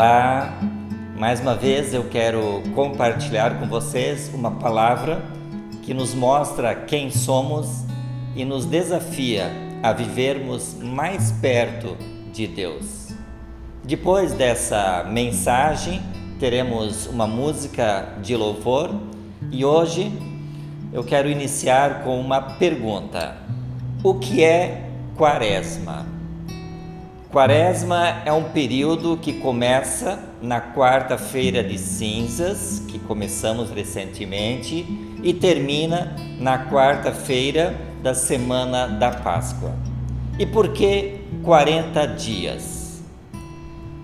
Olá, mais uma vez eu quero compartilhar com vocês uma palavra que nos mostra quem somos e nos desafia a vivermos mais perto de Deus. Depois dessa mensagem, teremos uma música de louvor e hoje eu quero iniciar com uma pergunta: o que é Quaresma? Quaresma é um período que começa na quarta-feira de cinzas, que começamos recentemente, e termina na quarta-feira da semana da Páscoa. E por que 40 dias?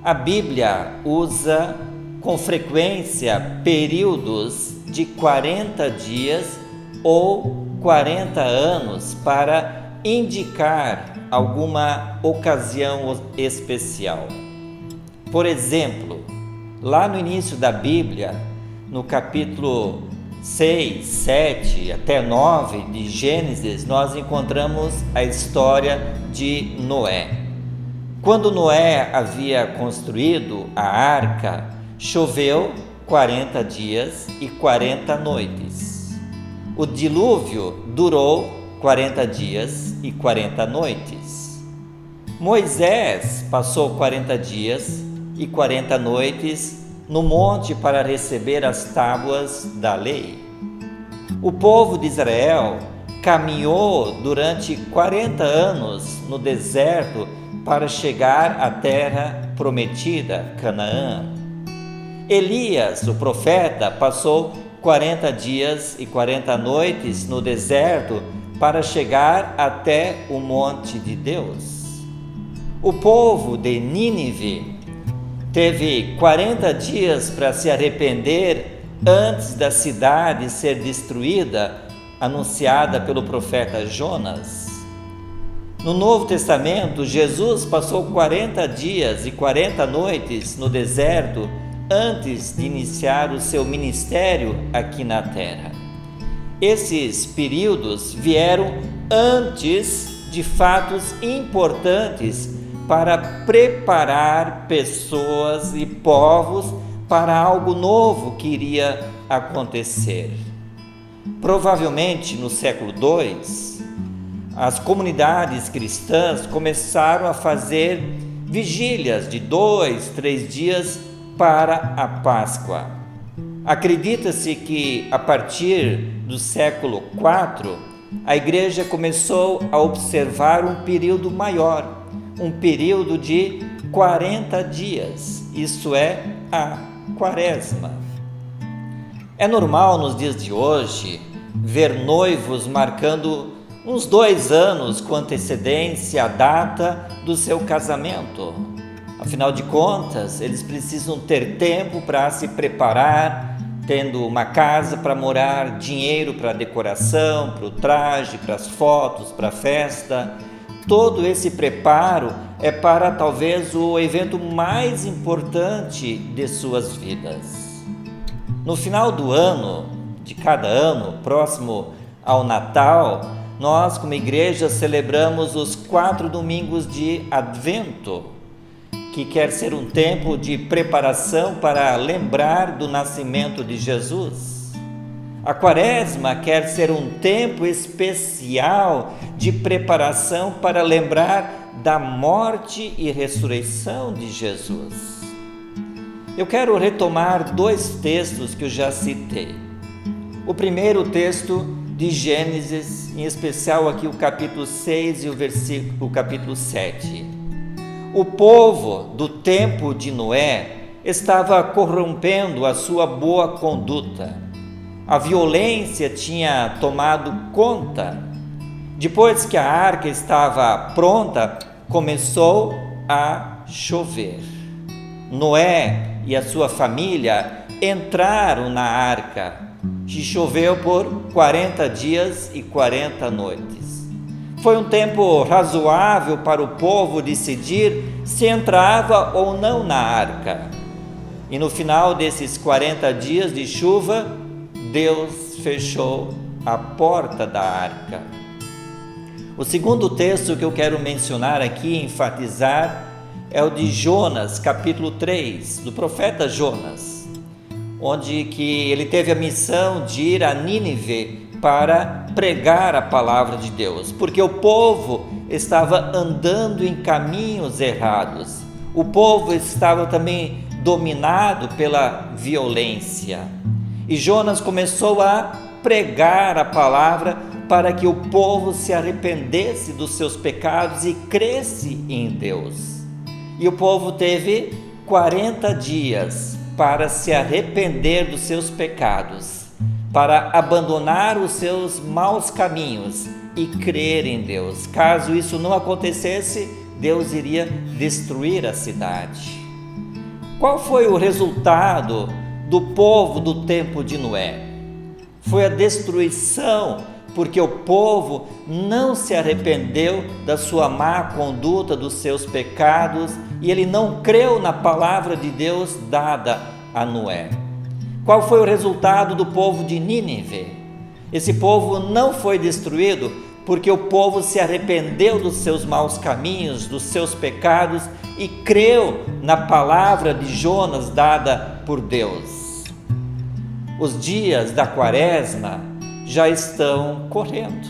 A Bíblia usa com frequência períodos de 40 dias ou 40 anos para indicar alguma ocasião especial. Por exemplo, lá no início da Bíblia, no capítulo 6, 7 até 9 de Gênesis, nós encontramos a história de Noé. Quando Noé havia construído a arca, choveu 40 dias e 40 noites. O dilúvio durou 40 dias e 40 noites. Moisés passou 40 dias e 40 noites no monte para receber as tábuas da lei. O povo de Israel caminhou durante 40 anos no deserto para chegar à terra prometida, Canaã. Elias, o profeta, passou 40 dias e 40 noites no deserto para chegar até o monte de Deus. O povo de Nínive teve 40 dias para se arrepender antes da cidade ser destruída, anunciada pelo profeta Jonas. No Novo Testamento, Jesus passou 40 dias e 40 noites no deserto antes de iniciar o seu ministério aqui na terra. Esses períodos vieram antes de fatos importantes para preparar pessoas e povos para algo novo que iria acontecer. Provavelmente no século II, as comunidades cristãs começaram a fazer vigílias de 2, 3 dias para a Páscoa. Acredita-se que a partir do século IV, a igreja começou a observar um período maior, um período de 40 dias, isso é, a Quaresma. É normal nos dias de hoje ver noivos marcando uns 2 anos com antecedência a data do seu casamento. Afinal de contas, eles precisam ter tempo para se preparar, tendo uma casa para morar, dinheiro para a decoração, para o traje, para as fotos, para a festa. Todo esse preparo é para talvez o evento mais importante de suas vidas. No final do ano, de cada ano, próximo ao Natal, nós como igreja celebramos os 4 domingos de Advento, que quer ser um tempo de preparação para lembrar do nascimento de Jesus. A Quaresma quer ser um tempo especial de preparação para lembrar da morte e ressurreição de Jesus. Eu quero retomar 2 textos que eu já citei. O primeiro texto de Gênesis, em especial aqui o capítulo 6 e o capítulo 7. O povo do tempo de Noé estava corrompendo a sua boa conduta. A violência tinha tomado conta. Depois que a arca estava pronta, começou a chover. Noé e a sua família entraram na arca, que choveu por 40 dias e 40 noites. Foi um tempo razoável para o povo decidir se entrava ou não na arca. E no final desses 40 dias de chuva, Deus fechou a porta da arca. O segundo texto que eu quero mencionar aqui, enfatizar, é o de Jonas, capítulo 3, do profeta Jonas, onde que ele teve a missão de ir a Nínive para pregar a palavra de Deus, porque o povo estava andando em caminhos errados. O povo estava também dominado pela violência. E Jonas começou a pregar a palavra para que o povo se arrependesse dos seus pecados e cresce em Deus. E o povo teve 40 dias para se arrepender dos seus pecados, para abandonar os seus maus caminhos e crer em Deus. Caso isso não acontecesse, Deus iria destruir a cidade. Qual foi o resultado do povo do tempo de Noé? Foi a destruição, porque o povo não se arrependeu da sua má conduta, dos seus pecados, e ele não creu na palavra de Deus dada a Noé. Qual foi o resultado do povo de Nínive? Esse povo não foi destruído porque o povo se arrependeu dos seus maus caminhos, dos seus pecados e creu na palavra de Jonas dada por Deus. Os dias da Quaresma já estão correndo.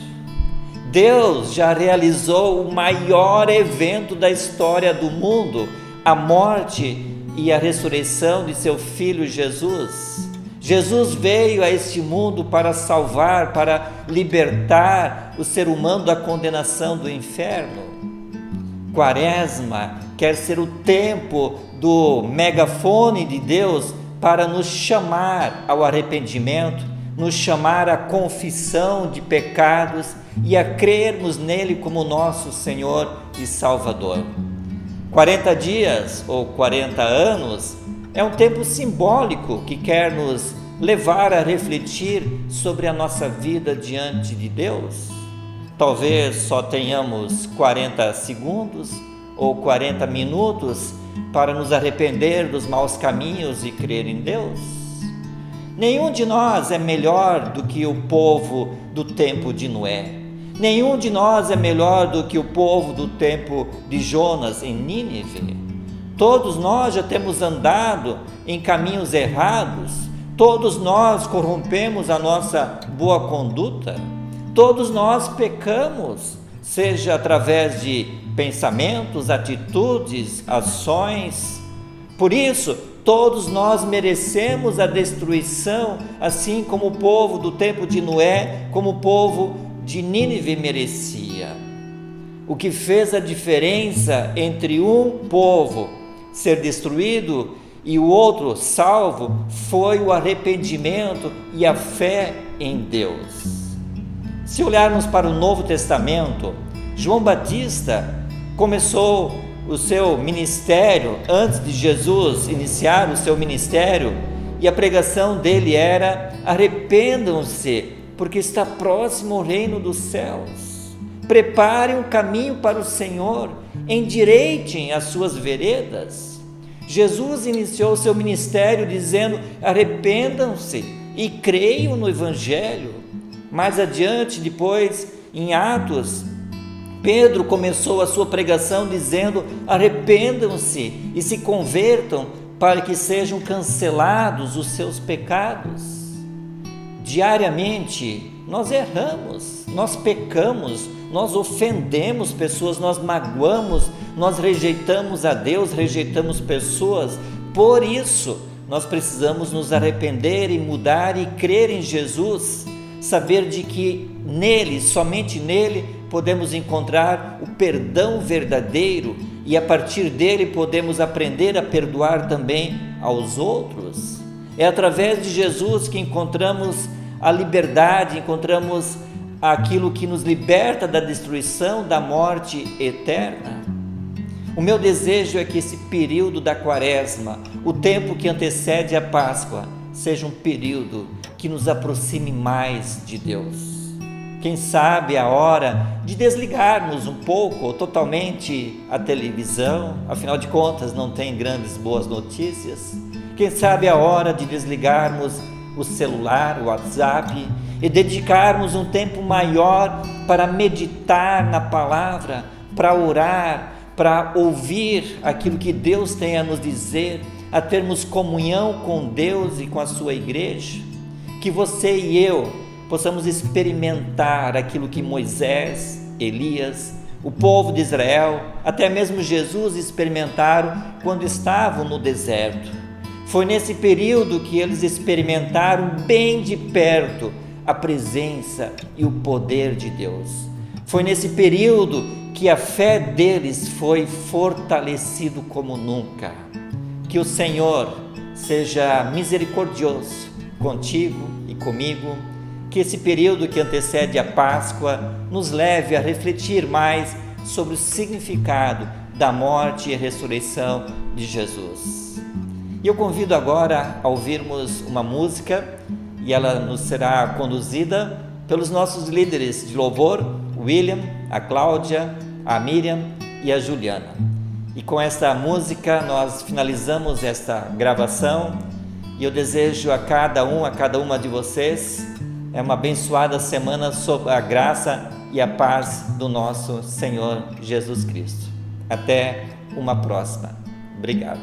Deus já realizou o maior evento da história do mundo, a morte e a ressurreição de seu Filho Jesus. Jesus veio a este mundo para salvar, para libertar o ser humano da condenação do inferno. Quaresma quer ser o tempo do megafone de Deus para nos chamar ao arrependimento, nos chamar à confissão de pecados e a crermos nele como nosso Senhor e Salvador. 40 dias ou 40 anos é um tempo simbólico que quer nos levar a refletir sobre a nossa vida diante de Deus. Talvez só tenhamos 40 segundos ou 40 minutos para nos arrepender dos maus caminhos e crer em Deus. Nenhum de nós é melhor do que o povo do tempo de Noé. Nenhum de nós é melhor do que o povo do tempo de Jonas em Nínive. Todos nós já temos andado em caminhos errados, todos nós corrompemos a nossa boa conduta, todos nós pecamos, seja através de pensamentos, atitudes, ações. Por isso, todos nós merecemos a destruição, assim como o povo do tempo de Noé, como o povo de Nínive merecia. O que fez a diferença entre um povo ser destruído e o outro salvo foi o arrependimento e a fé em Deus. Se olharmos para o Novo Testamento, João Batista começou o seu ministério antes de Jesus iniciar o seu ministério, e a pregação dele era: arrependam-se, porque está próximo o reino dos céus. Preparem um caminho para o Senhor, endireitem as suas veredas. Jesus iniciou o seu ministério dizendo: arrependam-se e creiam no Evangelho. Mais adiante, depois, em Atos, Pedro começou a sua pregação dizendo: arrependam-se e se convertam para que sejam cancelados os seus pecados. Diariamente nós erramos, nós pecamos, nós ofendemos pessoas, nós magoamos, nós rejeitamos a Deus, rejeitamos pessoas. Por isso nós precisamos nos arrepender e mudar e crer em Jesus, saber de que nele, somente nele, podemos encontrar o perdão verdadeiro e a partir dele podemos aprender a perdoar também aos outros. É através de Jesus que encontramos a liberdade, encontramos aquilo que nos liberta da destruição, da morte eterna. O meu desejo é que esse período da Quaresma, o tempo que antecede a Páscoa, seja um período que nos aproxime mais de Deus. Quem sabe a hora de desligarmos um pouco ou totalmente a televisão, afinal de contas não tem grandes boas notícias. Quem sabe a hora de desligarmos o celular, o WhatsApp e dedicarmos um tempo maior para meditar na palavra, para orar, para ouvir aquilo que Deus tem a nos dizer, a termos comunhão com Deus e com a sua igreja, que você e eu possamos experimentar aquilo que Moisés, Elias, o povo de Israel, até mesmo Jesus experimentaram quando estavam no deserto. Foi nesse período que eles experimentaram bem de perto a presença e o poder de Deus. Foi nesse período que a fé deles foi fortalecido como nunca. Que o Senhor seja misericordioso contigo e comigo, que esse período que antecede a Páscoa nos leve a refletir mais sobre o significado da morte e ressurreição de Jesus. E eu convido agora a ouvirmos uma música, e ela nos será conduzida pelos nossos líderes de louvor, o William, a Cláudia, a Miriam e a Juliana. E com esta música nós finalizamos esta gravação, e eu desejo a cada uma de vocês uma abençoada semana sob a graça e a paz do nosso Senhor Jesus Cristo. Até uma próxima. Obrigado.